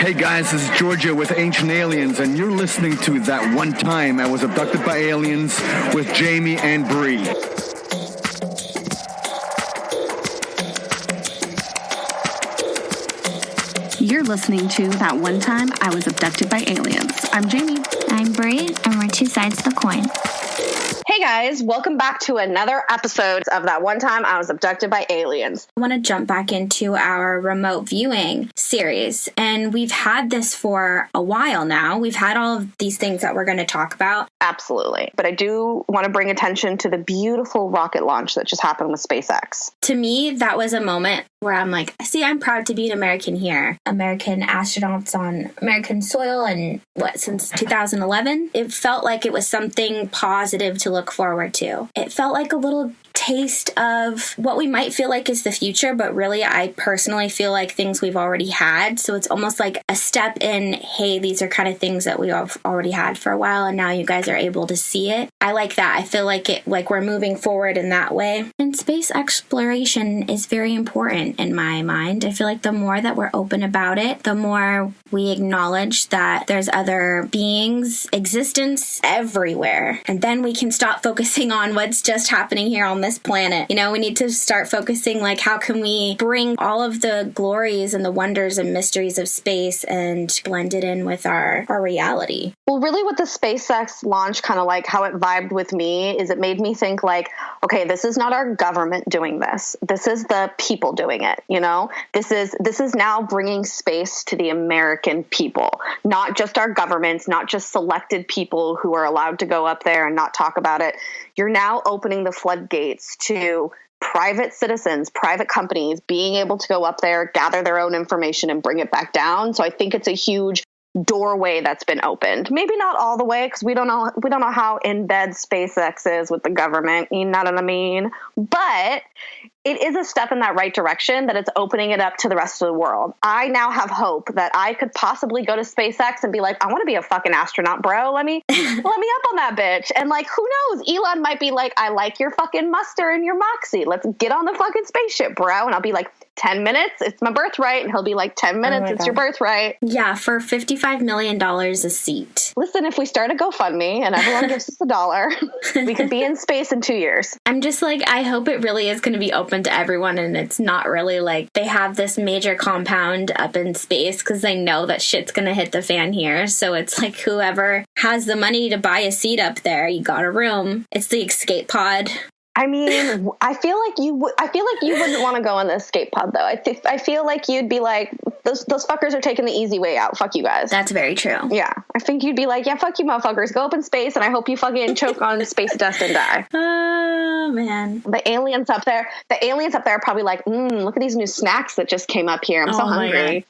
Hey guys, this is Georgia with Ancient Aliens, and you're listening to That One Time I Was Abducted by Aliens with Jamie and Bree. You're listening to That One Time I Was Abducted by Aliens. I'm Jamie. I'm Bree, and we're two sides of the coin. Hey guys, welcome back to another episode of That One Time I Was Abducted by Aliens. I want to jump back into our remote viewing series, and we've had this for a while now. We've had all of these things that we're going to talk about. Absolutely. But I do want to bring attention to the beautiful rocket launch that just happened with SpaceX. To me, that was a moment where I'm like, see, I'm proud to be an American here. American astronauts on American soil, and since 2011? It felt like it was something positive to look forward to. It felt like a little taste of what we might feel like is the future, but really I personally feel like things we've already had. So it's almost like a step in, hey, these are kind of things that we have already had for a while, and now you guys are able to see it. I like that. I feel like we're moving forward in that way. And space exploration is very important in my mind. I feel like the more that we're open about it, the more we acknowledge that there's other beings, existence everywhere. And then we can stop focusing on what's just happening here on this planet. You know, we need to start focusing, like, how can we bring all of the glories and the wonders and mysteries of space and blend it in with our reality. Well, really what the SpaceX launch, kind of like how it vibed with me, is it made me think like, okay, this is not our government doing this. This is the people doing it, you know? This is now bringing space to the American people, not just our governments, not just selected people who are allowed to go up there and not talk about it. You're now opening the floodgates to private citizens, private companies being able to go up there, gather their own information and bring it back down. So I think it's a huge doorway that's been opened. Maybe not all the way, because we don't know how in bed SpaceX is with the government. You know what I mean? But it is a step in that right direction, that it's opening it up to the rest of the world. I now have hope that I could possibly go to SpaceX and be like, I want to be a fucking astronaut, bro. Let me up on that bitch. And like, who knows? Elon might be like, I like your fucking muster and your moxie. Let's get on the fucking spaceship, bro. And I'll be like, 10 minutes, it's my birthright. And he'll be like, 10 minutes, it's your birthright. Yeah, for $55 million a seat. Listen, if we start a GoFundMe and everyone gives us $1, we could be in space in 2 years. I'm just like, I hope it really is going to be open to everyone, and it's not really like they have this major compound up in space because they know that shit's going to hit the fan here. So it's like whoever has the money to buy a seat up there, you got a room. It's the escape pod. I mean, I feel like you wouldn't want to go on the escape pod, though. I feel like you'd be like, those fuckers are taking the easy way out. Fuck you guys. That's very true. Yeah. I think you'd be like, yeah, fuck you motherfuckers. Go up in space, and I hope you fucking choke on space dust and die. Oh, man. The aliens up there are probably like, look at these new snacks that just came up here. I'm so hungry.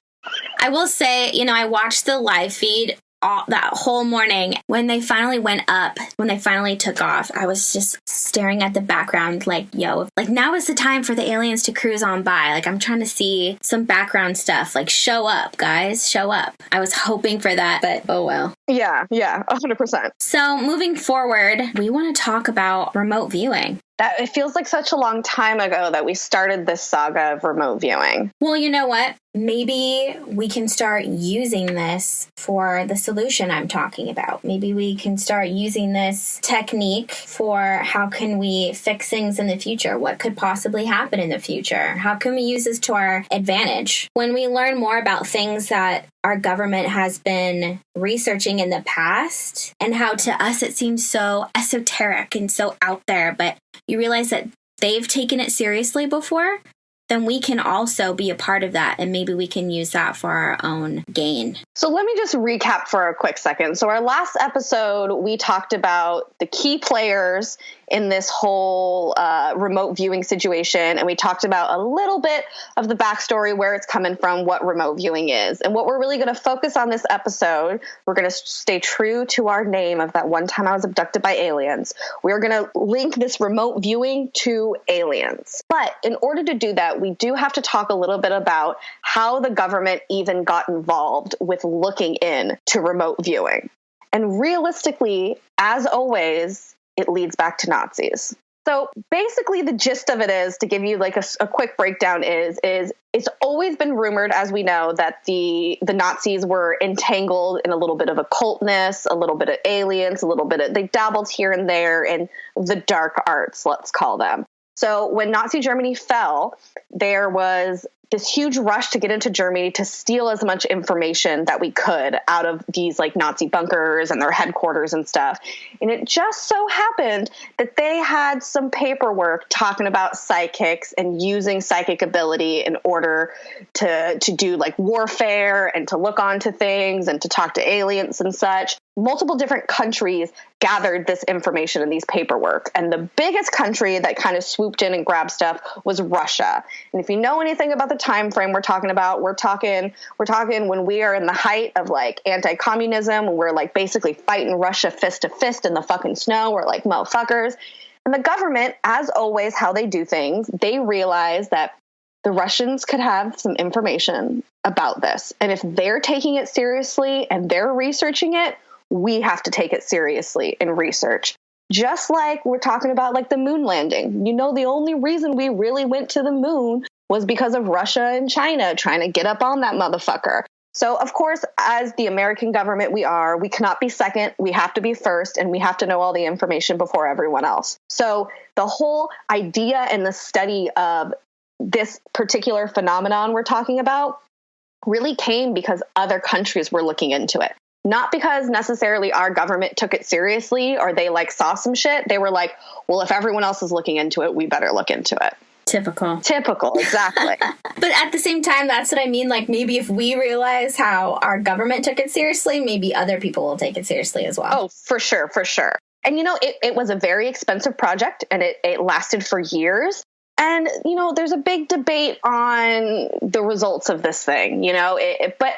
I will say, I watched the live feed that whole morning. When they finally went up, when they finally took off, I was just staring at the background like, yo, like now is the time for the aliens to cruise on by. Like, I'm trying to see some background stuff. Like, show up, guys, show up. I was hoping for that, but oh well. Yeah, 100%. So moving forward, we want to talk about remote viewing. That it feels like such a long time ago that we started this saga of remote viewing. Well, you know what? Maybe we can start using this for the solution I'm talking about. Maybe we can start using this technique for how can we fix things in the future? What could possibly happen in the future? How can we use this to our advantage? When we learn more about things that our government has been researching in the past, and how to us it seems so esoteric and so out there, but you realize that they've taken it seriously before, then we can also be a part of that, and maybe we can use that for our own gain. So let me just recap for a quick second. So our last episode, we talked about the key players in this whole remote viewing situation, and we talked about a little bit of the backstory, where it's coming from, what remote viewing is. And what we're really going to focus on this episode, we're going to stay true to our name of That One Time I Was Abducted by Aliens. We're going to link this remote viewing to aliens. But in order to do that, we do have to talk a little bit about how the government even got involved with looking in to remote viewing. And realistically, as always, it leads back to Nazis. So basically the gist of it is, to give you like a quick breakdown, is it's always been rumored, as we know, that the Nazis were entangled in a little bit of occultness, a little bit of aliens, they dabbled here and there in the dark arts, let's call them. So when Nazi Germany fell, there was this huge rush to get into Germany to steal as much information that we could out of these like Nazi bunkers and their headquarters and stuff. And it just so happened that they had some paperwork talking about psychics and using psychic ability in order to do like warfare and to look onto things and to talk to aliens and such. Multiple different countries gathered this information in these paperwork. And the biggest country that kind of swooped in and grabbed stuff was Russia. And if you know anything about the time frame we're talking about, we're talking when we are in the height of like anti-communism, when we're like basically fighting Russia fist to fist in the fucking snow. We're like motherfuckers. And the government, as always, how they do things, they realize that the Russians could have some information about this. And if they're taking it seriously and they're researching it, we have to take it seriously in research. Just like we're talking about like the moon landing. You know, the only reason we really went to the moon was because of Russia and China trying to get up on that motherfucker. So, of course, as the American government we cannot be second. We have to be first, and we have to know all the information before everyone else. So the whole idea and the study of this particular phenomenon we're talking about really came because other countries were looking into it. Not because necessarily our government took it seriously or they like saw some shit. They were like, well, if everyone else is looking into it, we better look into it. Typical, exactly. But at the same time, that's what I mean. Like, maybe if we realize how our government took it seriously, maybe other people will take it seriously as well. Oh, for sure. And, you know, it was a very expensive project, and it lasted for years. And, you know, there's a big debate on the results of this thing, you know, but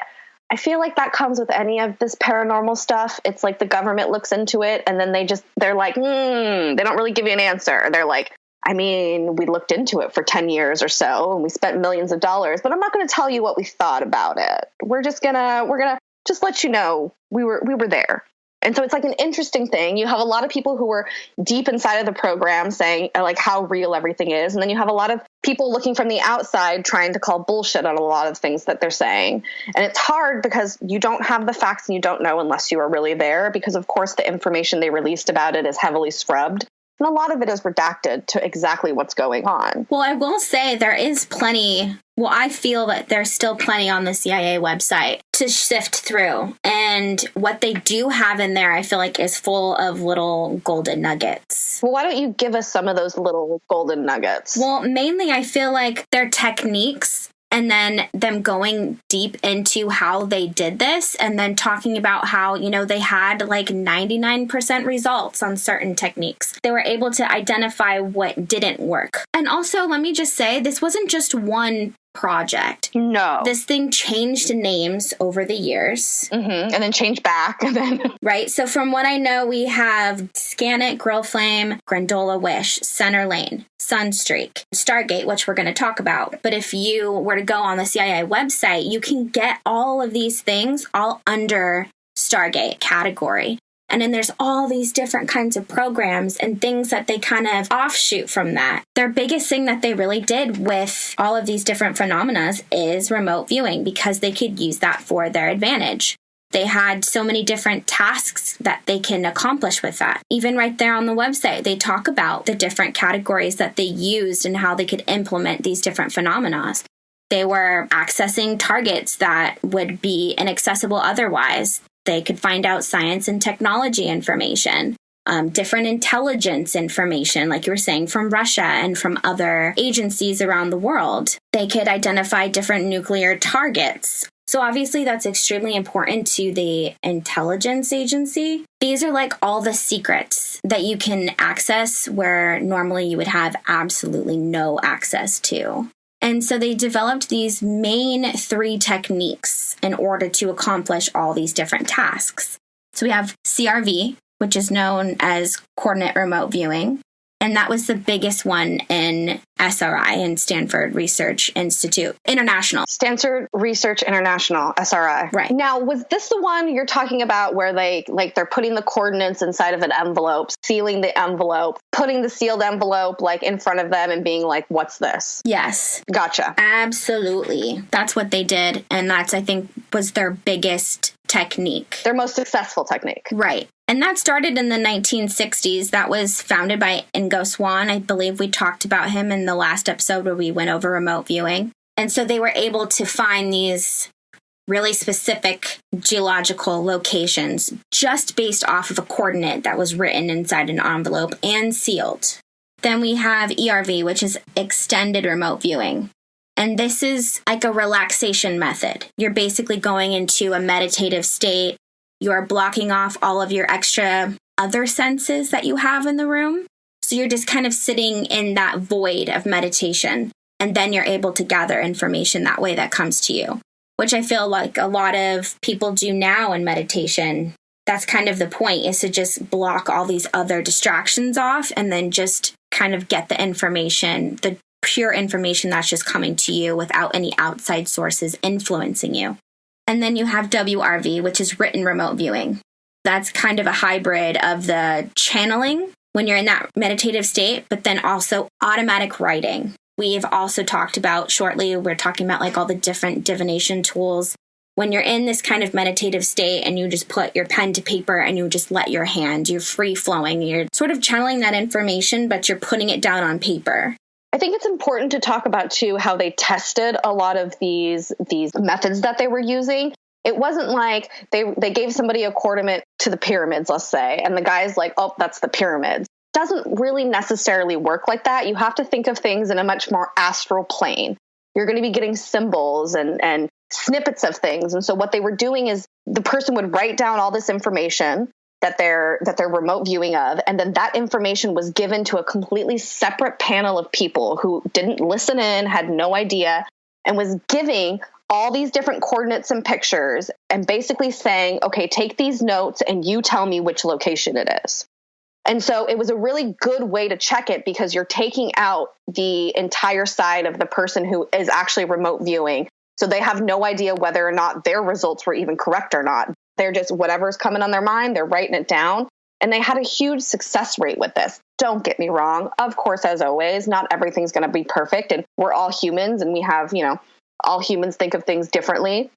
I feel like that comes with any of this paranormal stuff. It's like the government looks into it and then they're like, they don't really give you an answer. They're like, I mean, we looked into it for 10 years or so and we spent millions of dollars, but I'm not going to tell you what we thought about it. We're going to just let you know we were there. And so it's like an interesting thing. You have a lot of people who were deep inside of the program saying like how real everything is. And then you have a lot of people looking from the outside trying to call bullshit on a lot of things that they're saying. And it's hard because you don't have the facts and you don't know unless you are really there, because of course the information they released about it is heavily scrubbed. And a lot of it is redacted to exactly what's going on. Well, I will say there is plenty. Well, I feel that there's still plenty on the CIA website to sift through. And what they do have in there, I feel like, is full of little golden nuggets. Well, why don't you give us some of those little golden nuggets? Well, mainly I feel like their techniques, and then them going deep into how they did this, and then talking about how, you know, they had like 99% results on certain techniques. They were able to identify what didn't work. And also, let me just say, this wasn't just one project. No. This thing changed names over the years. Mm-hmm. And then changed back. And then Right. So from what I know, we have Scannet, Grill Flame, Grandola Wish, Center Lane, Sunstreak, Stargate, which we're going to talk about. But if you were to go on the CIA website, you can get all of these things all under Stargate category. And then there's all these different kinds of programs and things that they kind of offshoot from that. Their biggest thing that they really did with all of these different phenomena is remote viewing, because they could use that for their advantage. They had so many different tasks that they can accomplish with that. Even right there on the website, they talk about the different categories that they used and how they could implement these different phenomena. They were accessing targets that would be inaccessible otherwise. They could find out science and technology information, different intelligence information, like you were saying, from Russia and from other agencies around the world. They could identify different nuclear targets. So obviously that's extremely important to the intelligence agency. These are like all the secrets that you can access where normally you would have absolutely no access to. And so they developed these main 3 techniques in order to accomplish all these different tasks. So we have CRV, which is known as coordinate remote viewing. And that was the biggest one in SRI, in Stanford Research Institute International. Stanford Research International, SRI. Right. Now, was this the one you're talking about where they're putting the coordinates inside of an envelope, sealing the envelope, putting the sealed envelope like in front of them and being like, what's this? Yes. Gotcha. Absolutely. That's what they did. And that's, I think, was their biggest technique. Their most successful technique. Right. And that started in the 1960s. That was founded by Ingo Swann. I believe we talked about him in the last episode where we went over remote viewing. And so they were able to find these really specific geological locations just based off of a coordinate that was written inside an envelope and sealed. Then we have ERV, which is extended remote viewing. And this is like a relaxation method. You're basically going into a meditative state. You're blocking off all of your extra other senses that you have in the room. So you're just kind of sitting in that void of meditation. And then you're able to gather information that way that comes to you, which I feel like a lot of people do now in meditation. That's kind of the point, is to just block all these other distractions off and then just kind of get the information, the pure information that's just coming to you without any outside sources influencing you. And then you have WRV, which is written remote viewing. That's kind of a hybrid of the channeling when you're in that meditative state, but then also automatic writing. We've also talked about shortly, we're talking about like all the different divination tools. When you're in this kind of meditative state and you just put your pen to paper and you just let your hand, you're free flowing, you're sort of channeling that information, but you're putting it down on paper. I think it's important to talk about, too, how they tested a lot of these methods that they were using. It wasn't like they gave somebody a coordinate to the pyramids, let's say, and the guy's like, oh, that's the pyramids. It doesn't really necessarily work like that. You have to think of things in a much more astral plane. You're going to be getting symbols and snippets of things. And so what they were doing is the person would write down all this information that they're remote viewing of, and then that information was given to a completely separate panel of people who didn't listen in, had no idea, and was giving all these different coordinates and pictures and basically saying, okay, take these notes and you tell me which location it is. And so it was a really good way to check it, because you're taking out the entire side of the person who is actually remote viewing. So they have no idea whether or not their results were even correct or not. They're just, whatever's coming on their mind, they're writing it down. And they had a huge success rate with this. Don't get me wrong. Of course, as always, not everything's going to be perfect. And we're all humans, and we have, all humans think of things differently.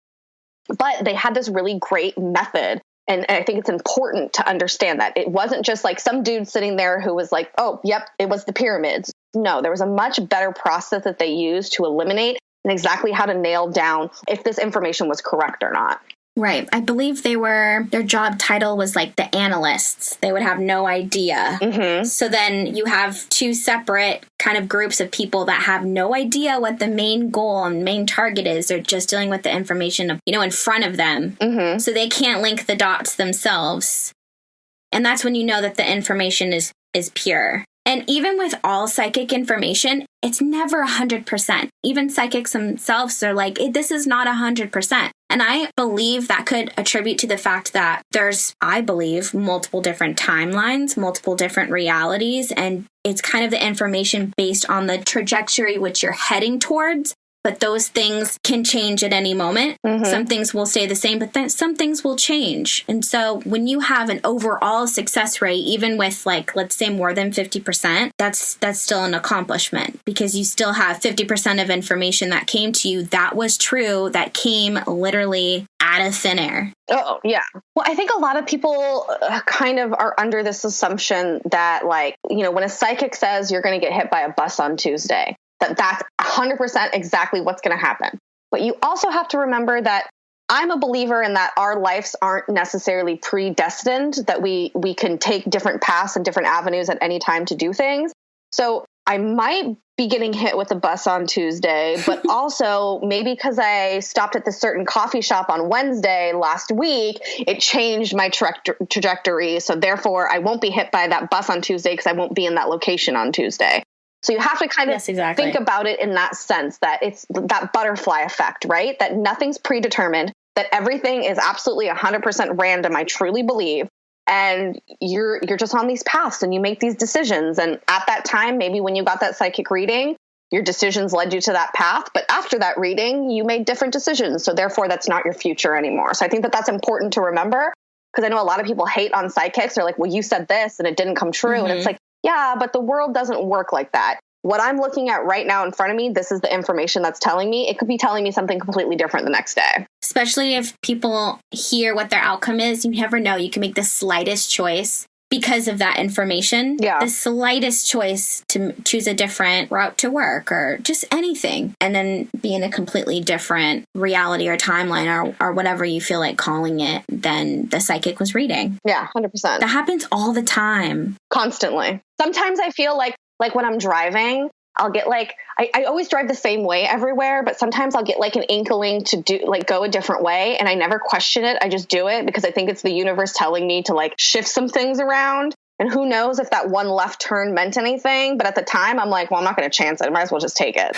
But they had this really great method. And I think it's important to understand that it wasn't just like some dude sitting there who was like, oh, yep, it was the pyramids. No, there was a much better process that they used to eliminate and exactly how to nail down if this information was correct or not. Right. I believe their job title was like the analysts. They would have no idea. Mm-hmm. So then you have two separate kind of groups of people that have no idea what the main goal and main target is. They're just dealing with the information, in front of them. Mm-hmm. So they can't link the dots themselves. And that's when you know that the information is pure. And even with all psychic information, it's never 100%. Even psychics themselves are like, this is not 100%. And I believe that could attribute to the fact that there's, I believe, multiple different timelines, multiple different realities, and it's kind of the information based on the trajectory which you're heading towards. But those things can change at any moment. Mm-hmm. Some things will stay the same, but then some things will change. And so when you have an overall success rate, even with let's say more than 50%, that's still an accomplishment, because you still have 50% of information that came to you that was true, that came literally out of thin air. Oh, yeah. Well, I think a lot of people kind of are under this assumption that when a psychic says you're going to get hit by a bus on Tuesday, that's 100% exactly what's going to happen. But you also have to remember that I'm a believer in that our lives aren't necessarily predestined, that we can take different paths and different avenues at any time to do things. So I might be getting hit with a bus on Tuesday, but also maybe because I stopped at this certain coffee shop on Wednesday last week, it changed my trajectory. So therefore, I won't be hit by that bus on Tuesday because I won't be in that location on Tuesday. So you have to kind of think about it in that sense, that it's that butterfly effect, right? That nothing's predetermined, that everything is absolutely 100% random, I truly believe. and you're just on these paths and you make these decisions. And at that time, maybe when you got that psychic reading, your decisions led you to that path. But after that reading, you made different decisions. So therefore, that's not your future anymore. So I think that that's important to remember, because I know a lot of people hate on psychics. They're like, well, you said this and it didn't come true. Mm-hmm. And it's like, yeah, but the world doesn't work like that. What I'm looking at right now in front of me, this is the information that's telling me. It could be telling me something completely different the next day. Especially if people hear what their outcome is, you never know. You can make the slightest choice because of that information. Yeah. The slightest choice to choose a different route to work or just anything, and then be in a completely different reality or timeline or whatever you feel like calling it than the psychic was reading. Yeah, 100%. That happens all the time. Constantly. Sometimes I feel like when I'm driving, I'll get like, I always drive the same way everywhere, but sometimes I'll get like an inkling to do like go a different way. And I never question it. I just do it because I think it's the universe telling me to like shift some things around. And who knows if that one left turn meant anything. But at the time, I'm like, well, I'm not going to chance it. I might as well just take it.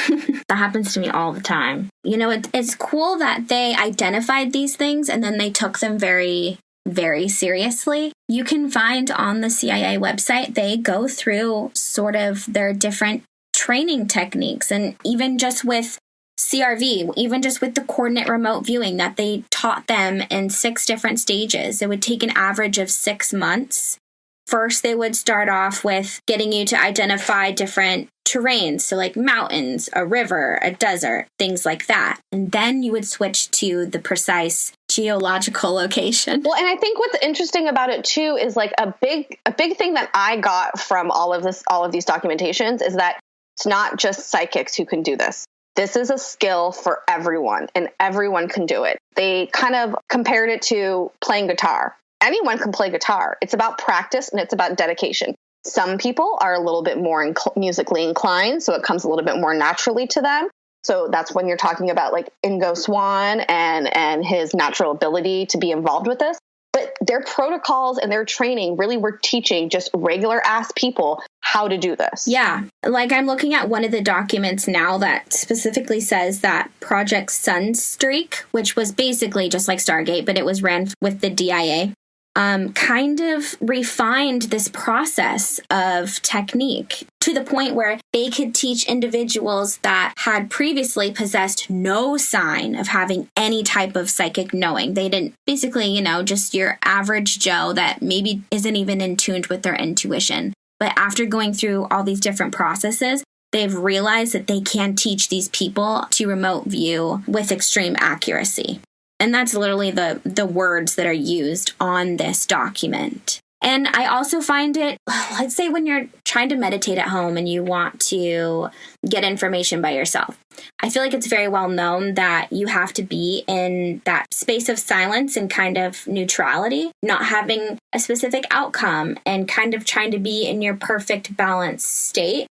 That happens to me all the time. You know, it's cool that they identified these things and then they took them very, very seriously. You can find on the CIA website, they go through sort of their different training techniques. And even just with CRV, even just with the coordinate remote viewing that they taught them in 6 different stages, it would take an average of 6 months. First, they would start off with getting you to identify different terrains, so like mountains, a river, a desert, things like that. And then you would switch to the precise geological location. Well, and I think what's interesting about it too is like a big thing that I got from all of these documentations is that it's not just psychics who can do this. This is a skill for everyone, and everyone can do it. They kind of compared it to playing guitar. Anyone can play guitar. It's about practice and it's about dedication. Some people are a little bit more musically inclined, so it comes a little bit more naturally to them. So that's when you're talking about like Ingo Swann and his natural ability to be involved with this. But their protocols and their training really were teaching just regular ass people how to do this. Yeah. Like I'm looking at one of the documents now that specifically says that Project Sunstreak, which was basically just like Stargate, but it was ran with the DIA, kind of refined this process of technique to the point where they could teach individuals that had previously possessed no sign of having any type of psychic knowing. They didn't, basically, you know, just your average Joe that maybe isn't even in tune with their intuition. But after going through all these different processes, they've realized that they can teach these people to remote view with extreme accuracy. And that's literally the words that are used on this document. And I also find it, let's say when you're trying to meditate at home and you want to get information by yourself, I feel like it's very well known that you have to be in that space of silence and kind of neutrality, not having a specific outcome and kind of trying to be in your perfect balanced state.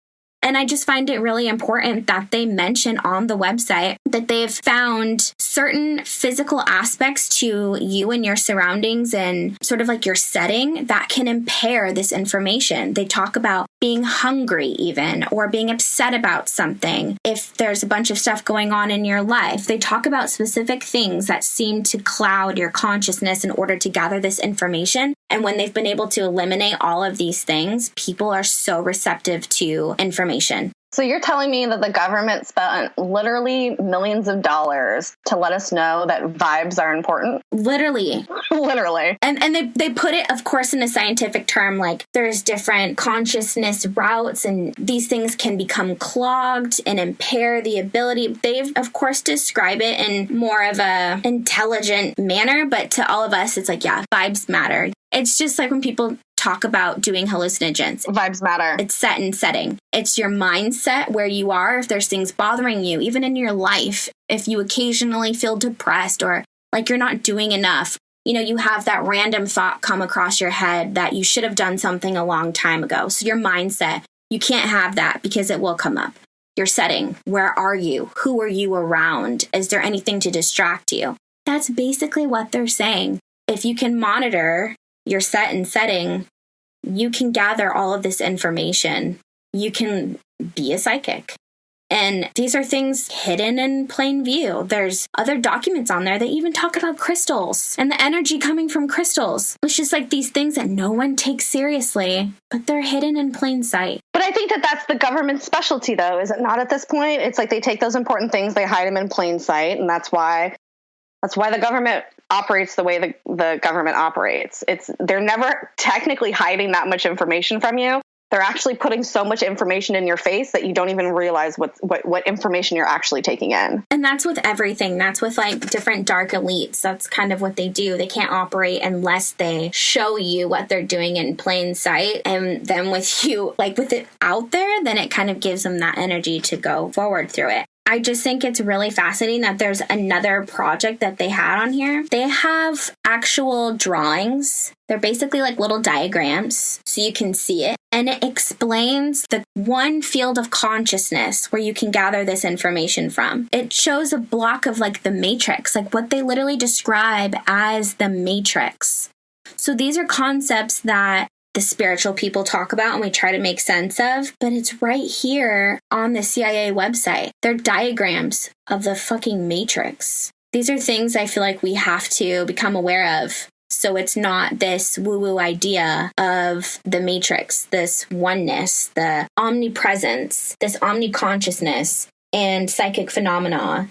And I just find it really important that they mention on the website that they've found certain physical aspects to you and your surroundings and sort of like your setting that can impair this information. They talk about being hungry even, or being upset about something. If there's a bunch of stuff going on in your life, they talk about specific things that seem to cloud your consciousness in order to gather this information. And when they've been able to eliminate all of these things, people are so receptive to information. So you're telling me that the government spent literally millions of dollars to let us know that vibes are important? Literally. Literally. And they put it, of course, in a scientific term, like there's different consciousness routes and these things can become clogged and impair the ability. They've, of course, describe it in more of a intelligent manner, but to all of us, it's like, yeah, vibes matter. It's just like when people talk about doing hallucinogens. Vibes matter. It's set and setting. It's your mindset where you are, if there's things bothering you, even in your life, if you occasionally feel depressed or like you're not doing enough, you know, you have that random thought come across your head that you should have done something a long time ago. So your mindset, you can't have that because it will come up. Your setting, where are you? Who are you around? Is there anything to distract you? That's basically what they're saying. If you can monitor your set and setting, you can gather all of this information. You can be a psychic. And these are things hidden in plain view. There's other documents on there that even talk about crystals and the energy coming from crystals. It's just like these things that no one takes seriously, but they're hidden in plain sight. But I think that that's the government's specialty, though, is it not at this point? It's like they take those important things, they hide them in plain sight, and that's why the government operates the way the government operates. They're never technically hiding that much information from you. They're actually putting so much information in your face that you don't even realize what information you're actually taking in. And that's with everything. That's with like different dark elites. That's kind of what they do. They can't operate unless they show you what they're doing in plain sight. And then with it out there, then it kind of gives them that energy to go forward through it. I just think it's really fascinating that there's another project that they had on here. They have actual drawings. They're basically like little diagrams, so you can see it. And it explains the one field of consciousness where you can gather this information from. It shows a block of like the matrix, like what they literally describe as the matrix. So these are concepts that the spiritual people talk about and we try to make sense of, but it's right here on the CIA website. They're diagrams of the fucking matrix. These are things I feel like we have to become aware of. So it's not this woo-woo idea of the matrix, this oneness, the omnipresence, this omniconsciousness and psychic phenomena,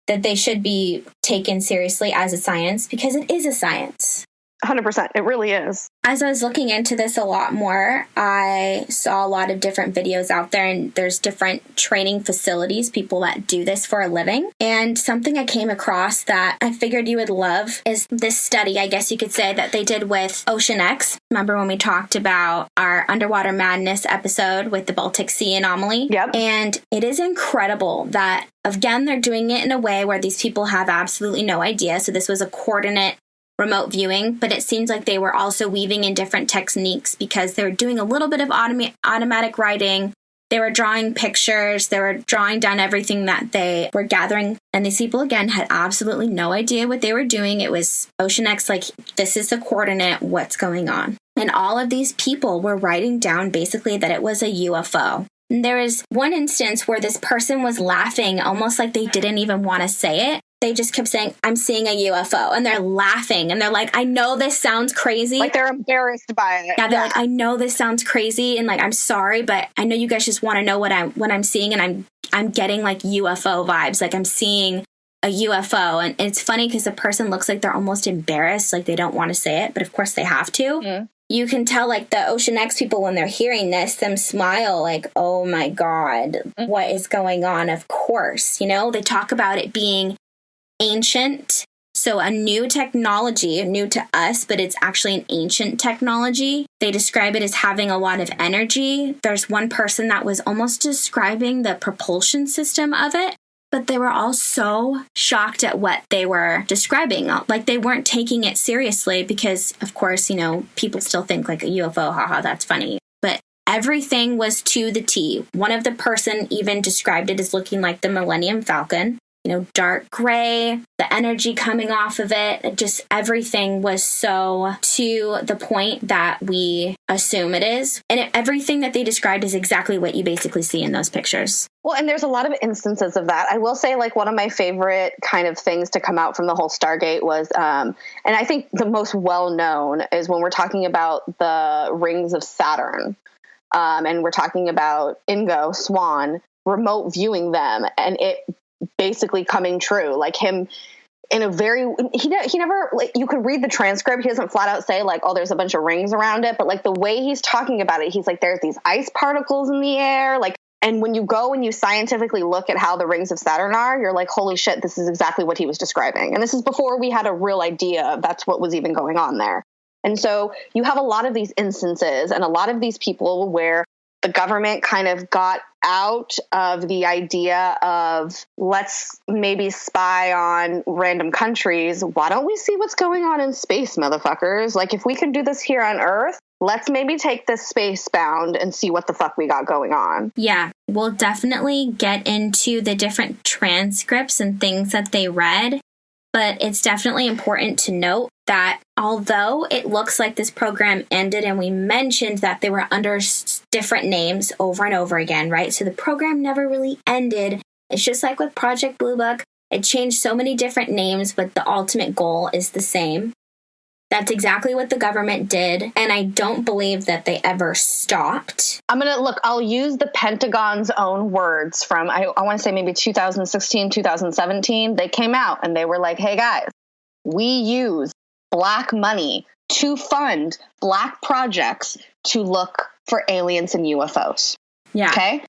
that they should be taken seriously as a science, because it is a science. 100%. It really is. As I was looking into this a lot more, I saw a lot of different videos out there, and there's different training facilities, people that do this for a living. And something I came across that I figured you would love is this study, I guess you could say, that they did with Ocean X. Remember when we talked about our Underwater Madness episode with the Baltic Sea anomaly? Yep. And it is incredible that, again, they're doing it in a way where these people have absolutely no idea. So this was a coordinate remote viewing, but it seems like they were also weaving in different techniques because they were doing a little bit of automatic writing. They were drawing pictures. They were drawing down everything that they were gathering. And these people, again, had absolutely no idea what they were doing. It was Ocean X, like, this is the coordinate, what's going on. And all of these people were writing down basically that it was a UFO. And there was one instance where this person was laughing, almost like they didn't even want to say it. They just kept saying, I'm seeing a UFO. And they're laughing. And they're like, I know this sounds crazy. Like they're embarrassed by it. Yeah, they're like, I know this sounds crazy. And like, I'm sorry, but I know you guys just want to know what I'm seeing. And I'm getting like UFO vibes. Like I'm seeing a UFO. And it's funny because the person looks like they're almost embarrassed. Like they don't want to say it. But of course they have to. Mm. You can tell like the Ocean X people when they're hearing this, them smile like, oh my God, what is going on? Of course, you know, they talk about it being ancient. So a new technology, new to us, but it's actually an ancient technology. They describe it as having a lot of energy. There's one person that was almost describing the propulsion system of it, but they were all so shocked at what they were describing. Like they weren't taking it seriously because, of course, you know, people still think like a UFO, haha, that's funny. But everything was to the T. One of the person even described it as looking like the Millennium Falcon. You know, dark gray, the energy coming off of it, just everything was so to the point that we assume it is. And everything that they described is exactly what you basically see in those pictures. Well, and there's a lot of instances of that. I will say, like, one of my favorite kind of things to come out from the whole Stargate was, and I think the most well-known is when we're talking about the rings of Saturn. And we're talking about Ingo Swann remote viewing them, and it basically coming true, like him in a very, he never, like, you could read the transcript. He doesn't flat out say like, oh, there's a bunch of rings around it, but like the way he's talking about it, he's like, there's these ice particles in the air. Like, and when you go and you scientifically look at how the rings of Saturn are, you're like, holy shit, this is exactly what he was describing. And this is before we had a real idea of that's what was even going on there. And so you have a lot of these instances and a lot of these people where the government kind of got out of the idea of let's maybe spy on random countries. Why don't we see what's going on in space, motherfuckers? Like, if we can do this here on Earth, let's maybe take this space bound and see what the fuck we got going on. Yeah, we'll definitely get into the different transcripts and things that they read. But it's definitely important to note that although it looks like this program ended, and we mentioned that they were under different names over and over again, right? So the program never really ended. It's just like with Project Blue Book. It changed so many different names, but the ultimate goal is the same. That's exactly what the government did, and I don't believe that they ever stopped. I'll use the Pentagon's own words from, I want to say maybe 2016, 2017. They came out and they were like, hey guys, we use Black money to fund Black projects to look for aliens and UFOs. Yeah. Okay?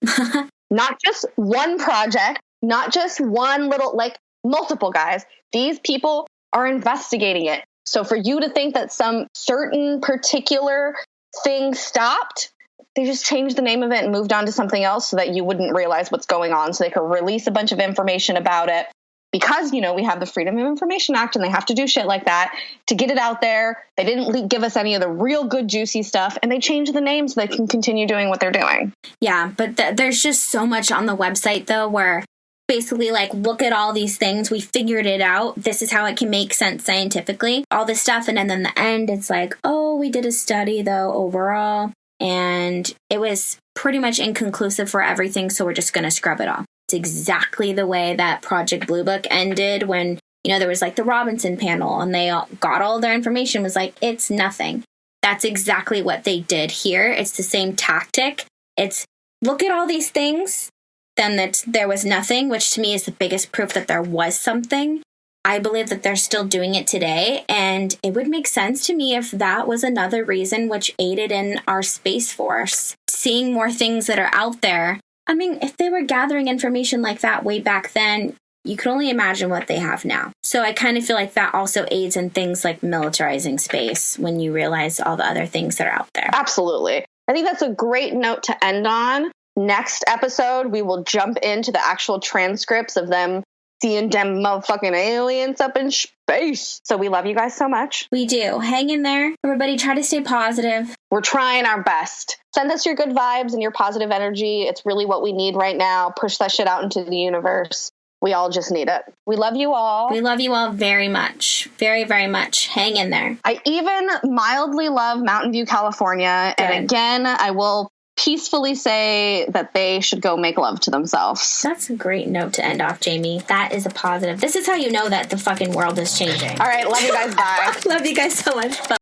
Not just one project, not just one little, like multiple guys. These people are investigating it. So for you to think that some certain particular thing stopped, they just changed the name of it and moved on to something else so that you wouldn't realize what's going on. So they could release a bunch of information about it because, you know, we have the Freedom of Information Act and they have to do shit like that to get it out there. They didn't give us any of the real good juicy stuff, and they changed the name so they can continue doing what they're doing. Yeah, but there's just so much on the website though where basically like, look at all these things. We figured it out. This is how it can make sense scientifically. All this stuff. And then in the end, it's like, oh, we did a study though overall. And it was pretty much inconclusive for everything. So we're just going to scrub it off. It's exactly the way that Project Blue Book ended when, you know, there was like the Robinson panel and they all got all their information, was like, it's nothing. That's exactly what they did here. It's the same tactic. It's look at all these things. Then that there was nothing, which to me is the biggest proof that there was something. I believe that they're still doing it today. And it would make sense to me if that was another reason which aided in our Space Force. Seeing more things that are out there. I mean, if they were gathering information like that way back then, you could only imagine what they have now. So I kind of feel like that also aids in things like militarizing space when you realize all the other things that are out there. Absolutely. I think that's a great note to end on. Next episode, we will jump into the actual transcripts of them seeing them motherfucking aliens up in space. So we love you guys so much. We do. Hang in there. Everybody try to stay positive. We're trying our best. Send us your good vibes and your positive energy. It's really what we need right now. Push that shit out into the universe. We all just need it. We love you all. We love you all very much. Very, very much. Hang in there. I even mildly love Mountain View, California. Good. And again, I will peacefully say that they should go make love to themselves. That's a great note to end off, Jamie. That is a positive. This is how you know that the fucking world is changing. All right. Love you guys. Bye. Love you guys so much. Bye.